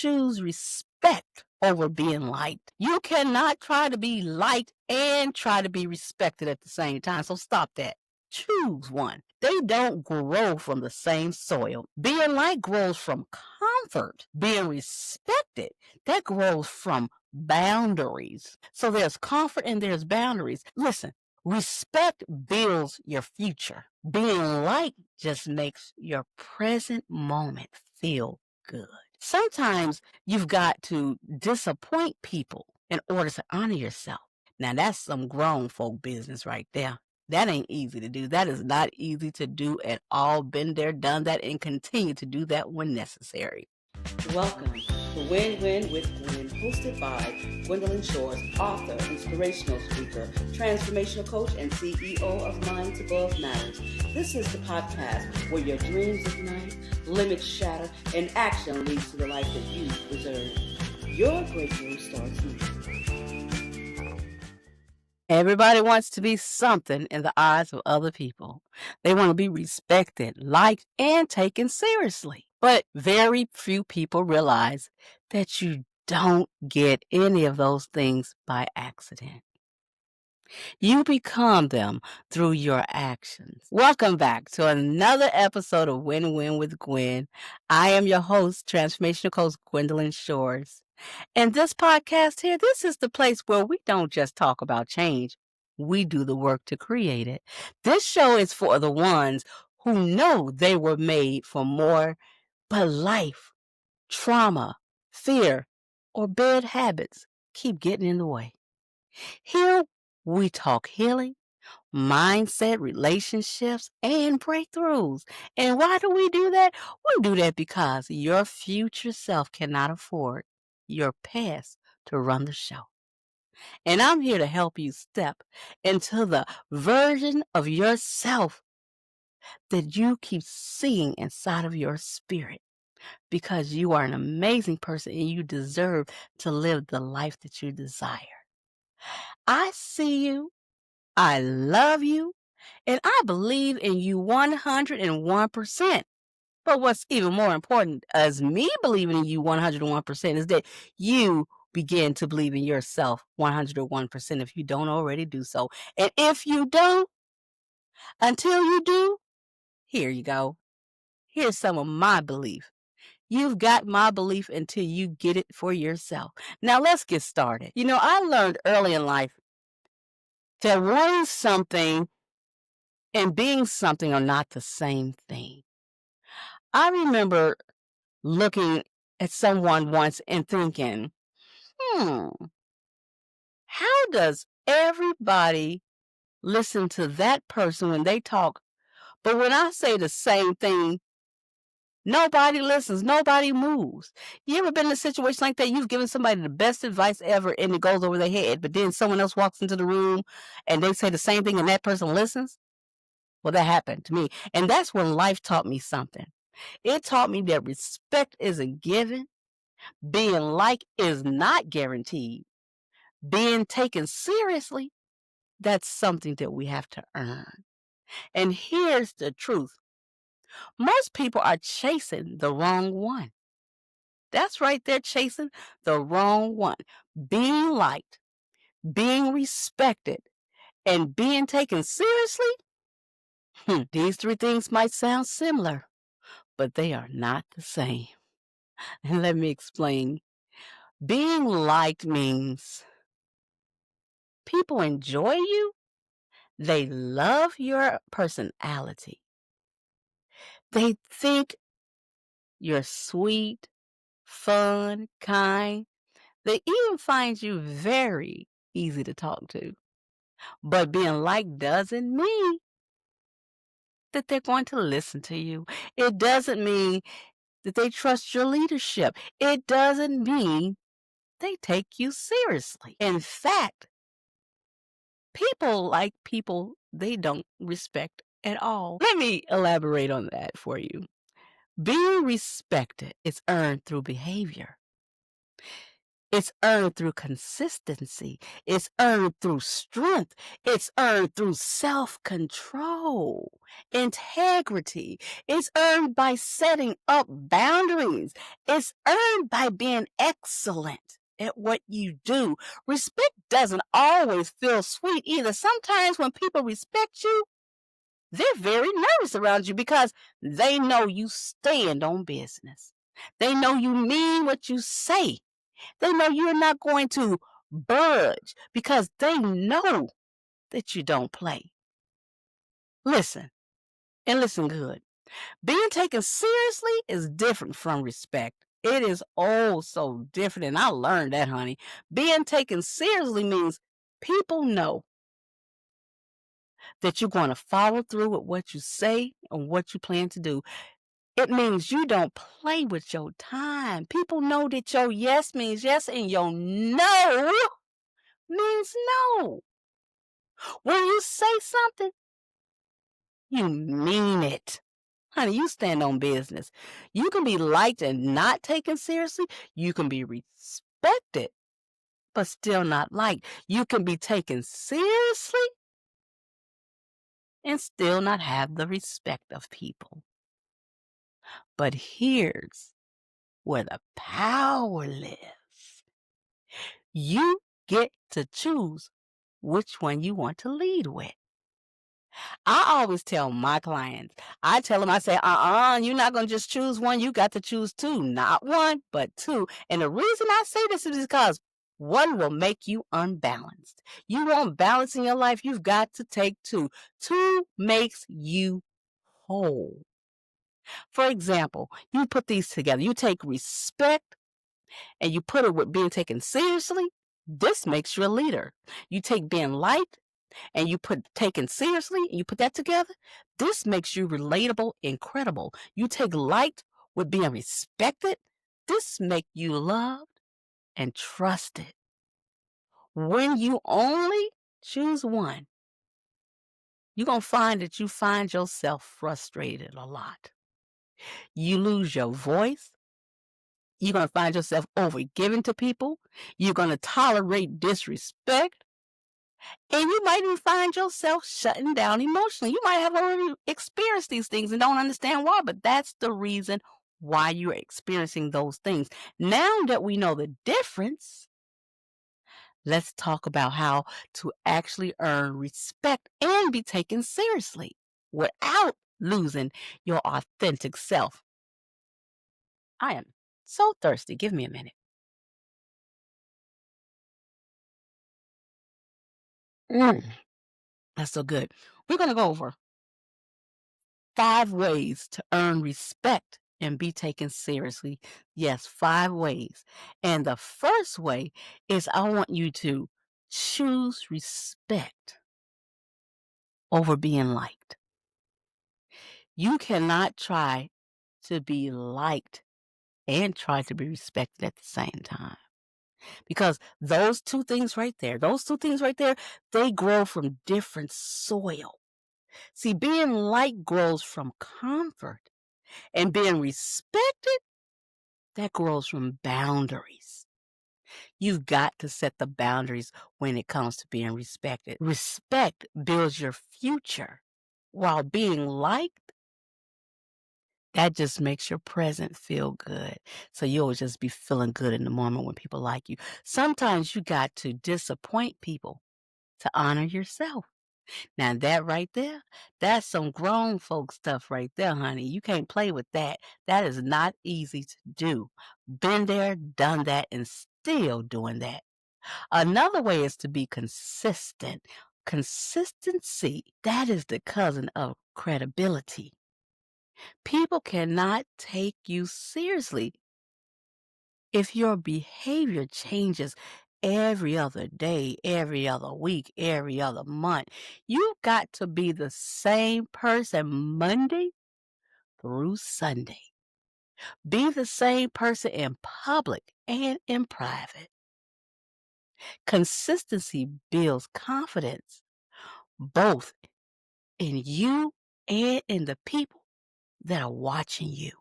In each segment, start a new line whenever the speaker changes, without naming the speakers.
choose respect over being liked. You cannot try to be liked and try to be respected at the same time. So stop that. Choose one. They don't grow from the same soil. Being liked grows from comfort. Being respected, that grows from boundaries. So there's comfort and there's boundaries. Listen, respect builds your future. Being liked just makes your present moment feel good. Sometimes you've got to disappoint people in order to honor yourself. Now that's some grown folk business right there. That ain't easy to do. That is not easy to do at all. Been there, done that, and continue to do that when necessary.
Welcome to Win-Win with Gwen, hosted by Gwendolyn Shores, author, inspirational speaker, transformational coach, and CEO of Minds Above Matters. This is the podcast where your dreams ignite, limits shatter, and action leads to the life that you deserve. Your breakthrough starts now.
Everybody wants to be something in the eyes of other people. They want to be respected, liked, and taken seriously. But very few people realize that you don't get any of those things by accident. You become them through your actions. Welcome back to another episode of Win-Win with Gwen. I am your host, transformational coach Gwendolyn Shores. And this podcast here, this is the place where we don't just talk about change. We do the work to create it. This show is for the ones who know they were made for more, but life, trauma, fear, or bad habits keep getting in the way. Here we talk healing, mindset, relationships, and breakthroughs. And why do we do that? We do that because your future self cannot afford your past to run the show. And I'm here to help you step into the version of yourself that you keep seeing inside of your spirit, because you are an amazing person and you deserve to live the life that you desire. I see you. I love you. And I believe in you 101%. But what's even more important as me believing in you 101% is that you begin to believe in yourself 101% if you don't already do so. And if you don't, until you do, here you go. Here's some of my belief. You've got my belief until you get it for yourself. Now let's get started. You know, I learned early in life that wanting something and being something are not the same thing. I remember looking at someone once and thinking, how does everybody listen to that person when they talk, but when I say the same thing, nobody listens, nobody moves? You ever been in a situation like that? You've given somebody the best advice ever and it goes over their head, but then someone else walks into the room and they say the same thing and that person listens? Well, that happened to me. And that's when life taught me something. It taught me that respect isn't given. Being liked is not guaranteed. Being taken seriously, that's something that we have to earn. And here's the truth. Most people are chasing the wrong one. That's right, they're chasing the wrong one. Being liked, being respected, and being taken seriously, these three things might sound similar, but they are not the same. And let me explain. Being liked means people enjoy you. They love your personality. They think you're sweet, fun, kind. They even find you very easy to talk to. But being liked doesn't mean that they're going to listen to you. It doesn't mean that they trust your leadership. It doesn't mean they take you seriously. In fact, people like people they don't respect at all. Let me elaborate on that for you. Being respected is earned through behavior. It's earned through consistency. It's earned through strength. It's earned through self-control, integrity. It's earned by setting up boundaries. It's earned by being excellent at what you do. Respect doesn't always feel sweet either. Sometimes when people respect you, they're very nervous around you because they know you stand on business. They know you mean what you say. They know you're not going to budge because they know that you don't play. Listen, and listen good. Being taken seriously is different from respect. It is oh so different, and I learned that, honey. Being taken seriously means people know that you're going to follow through with what you say and what you plan to do. It means you don't play with your time. People know that your yes means yes and your no means no. When you say something, you mean it. Honey, you stand on business. You can be liked and not taken seriously. You can be respected, but still not liked. You can be taken seriously and still not have the respect of people. But here's where the power lives. You get to choose which one you want to lead with. I always tell my clients, I tell them, I say, you're not going to just choose one. You got to choose two, not one, but two. And the reason I say this is because one will make you unbalanced. You want balance in your life, you've got to take two. Two makes you whole. For example, you put these together. You take respect and you put it with being taken seriously. This makes you a leader. You take being liked and you put taken seriously and you put that together, this makes you relatable and credible. You take liked with being respected, this make you loved and trusted. When you only choose one, you're going to find that you find yourself frustrated a lot. You lose your voice. You're going to find yourself overgiving to people. You're going to tolerate disrespect. And you might even find yourself shutting down emotionally. You might have already experienced these things and don't understand why, but that's the reason why you're experiencing those things. Now that we know the difference, let's talk about how to actually earn respect and be taken seriously without losing your authentic self. I am so thirsty. Give me a minute. Mm, that's so good. We're going to go over 5 ways to earn respect and be taken seriously. Yes, 5 ways. And the first way is I want you to choose respect over being liked. You cannot try to be liked and try to be respected at the same time. Because those two things right there, they grow from different soil. See, being liked grows from comfort. And being respected, that grows from boundaries. You've got to set the boundaries when it comes to being respected. Respect builds your future, while being liked, that just makes your present feel good. So you'll just be feeling good in the moment when people like you. Sometimes you got to disappoint people to honor yourself. Now that right there, that's some grown folk stuff right there, honey. You can't play with that. That is not easy to do. Been there, done that, and still doing that. Another way is to be consistent. Consistency, that is the cousin of credibility. People cannot take you seriously if your behavior changes every other day, every other week, every other month. You got to be the same person Monday through Sunday. Be the same person in public and in private. Consistency builds confidence, both in you and in the people that are watching you.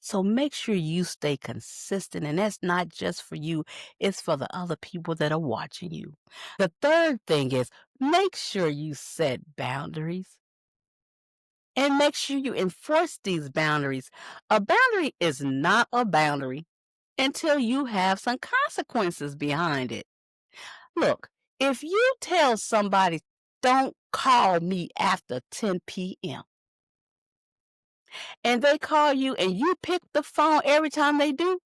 So make sure you stay consistent, and that's not just for you, it's for the other people that are watching you. The third thing is make sure you set boundaries and make sure you enforce these boundaries. A boundary is not a boundary until you have some consequences behind it. Look, if you tell somebody, don't call me after 10 p.m., and they call you and you pick the phone every time they do,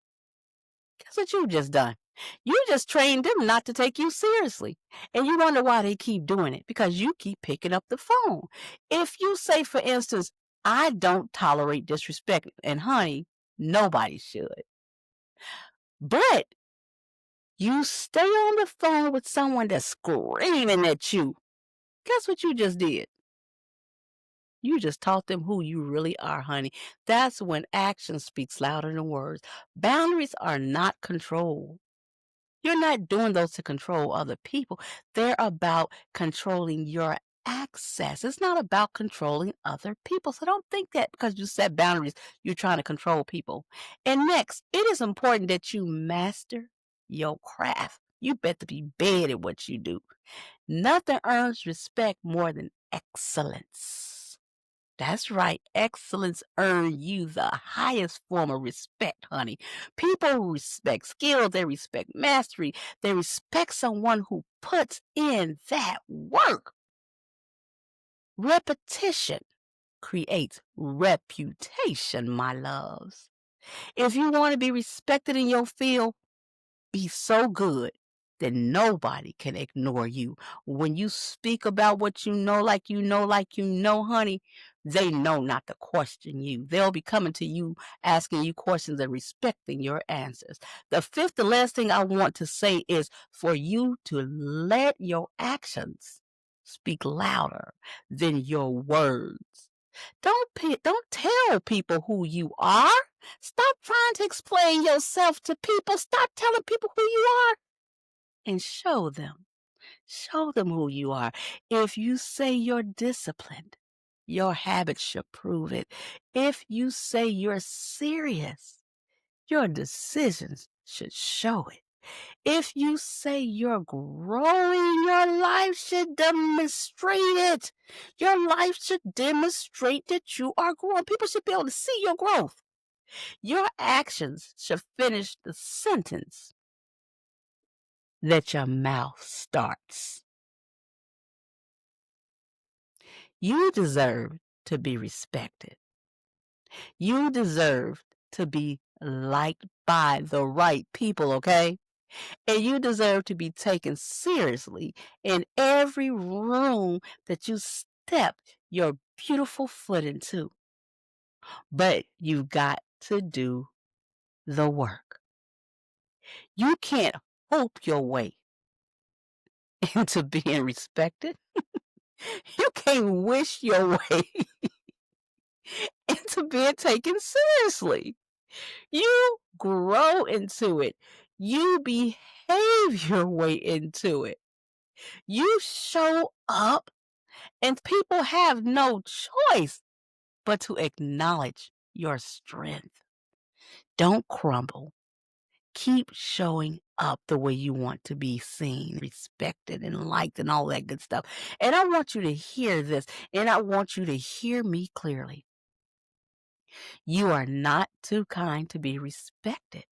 guess what you just done? You just trained them not to take you seriously. And you wonder why they keep doing it because you keep picking up the phone. If you say, for instance, I don't tolerate disrespect, and honey, nobody should. But you stay on the phone with someone that's screaming at you. Guess what you just did? You just taught them who you really are, honey. That's when action speaks louder than words. Boundaries are not control. You're not doing those to control other people. They're about controlling your access. It's not about controlling other people. So don't think that because you set boundaries, you're trying to control people. And next, it is important that you master your craft. You better be bad at what you do. Nothing earns respect more than excellence. That's right. Excellence earn you the highest form of respect, honey. People who respect skill, they respect mastery, they respect someone who puts in that work. Repetition creates reputation, my loves. If you want to be respected in your field, be so good that nobody can ignore you. When you speak about what you know, like you know, like you know, honey, they know not to question you. They'll be coming to you, asking you questions and respecting your answers. The fifth, the last thing I want to say is for you to let your actions speak louder than your words. Don't tell people who you are. Stop trying to explain yourself to people. Stop telling people who you are and show them. Show them who you are. If you say you're disciplined, your habits should prove it. If you say you're serious, your decisions should show it. If you say you're growing, your life should demonstrate it. Your life should demonstrate that you are growing. People should be able to see your growth. Your actions should finish the sentence that your mouth starts. You deserve to be respected. You deserve to be liked by the right people, okay? And you deserve to be taken seriously in every room that you step your beautiful foot into. But you've got to do the work. You can't hope your way into being respected. You can't wish your way into being taken seriously. You grow into it. You behave your way into it. You show up, and people have no choice but to acknowledge your strength. Don't crumble. Keep showing up the way you want to be seen, respected, and liked, and all that good stuff. And I want you to hear this, and I want you to hear me clearly. You are not too kind to be respected.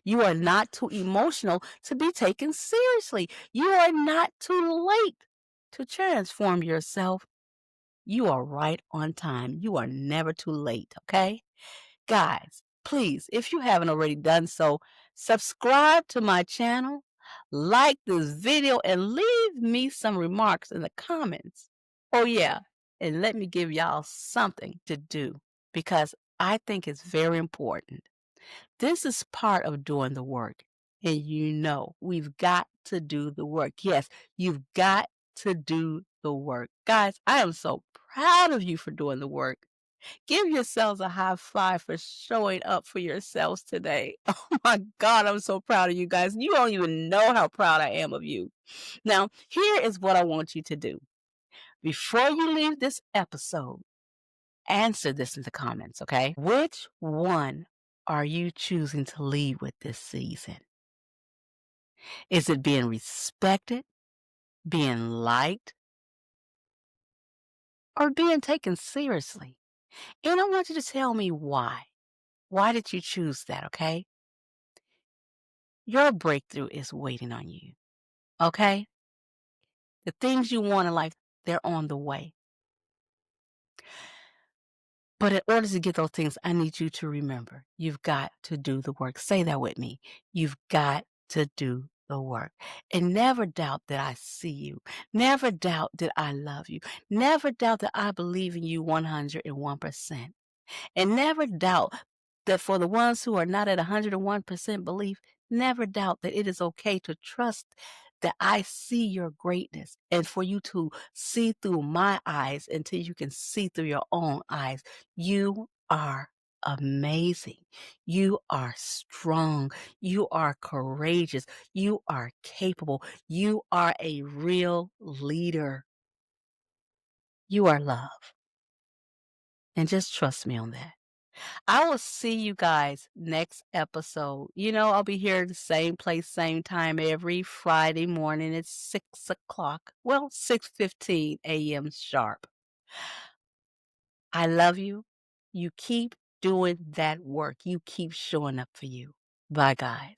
You are not too emotional to be taken seriously. You are not too late to transform yourself. You are right on time. You are never too late, okay? Guys, please, if you haven't already done so, subscribe to my channel, like this video, and leave me some remarks in the comments. Oh, yeah, and let me give y'all something to do because I think it's very important. This is part of doing the work. And you know, we've got to do the work. Yes, you've got to do the work. Guys, I am so proud of you for doing the work. Give yourselves a high five for showing up for yourselves today. Oh my God, I'm so proud of you guys. You don't even know how proud I am of you. Now, here is what I want you to do. Before you leave this episode, answer this in the comments, okay? Which one are you choosing to lead with this season? Is it being respected, being liked, or being taken seriously? And I want you to tell me why. Why did you choose that, okay? Your breakthrough is waiting on you, okay? The things you want in life, they're on the way. But in order to get those things, I need you to remember, you've got to do the work. Say that with me. You've got to do the work. And never doubt that I see you. Never doubt that I love you. Never doubt that I believe in you 101%. And never doubt that for the ones who are not at 101% belief, never doubt that it is okay to trust that I see your greatness and for you to see through my eyes until you can see through your own eyes. You are amazing. You are strong. You are courageous. You are capable. You are a real leader. You are love. And just trust me on that. I will see you guys next episode. I'll be here the same place, same time every Friday morning at 6 o'clock. Well, 6:15 a.m. sharp. I love you. You keep doing that work. You keep showing up for you. Bye, guys.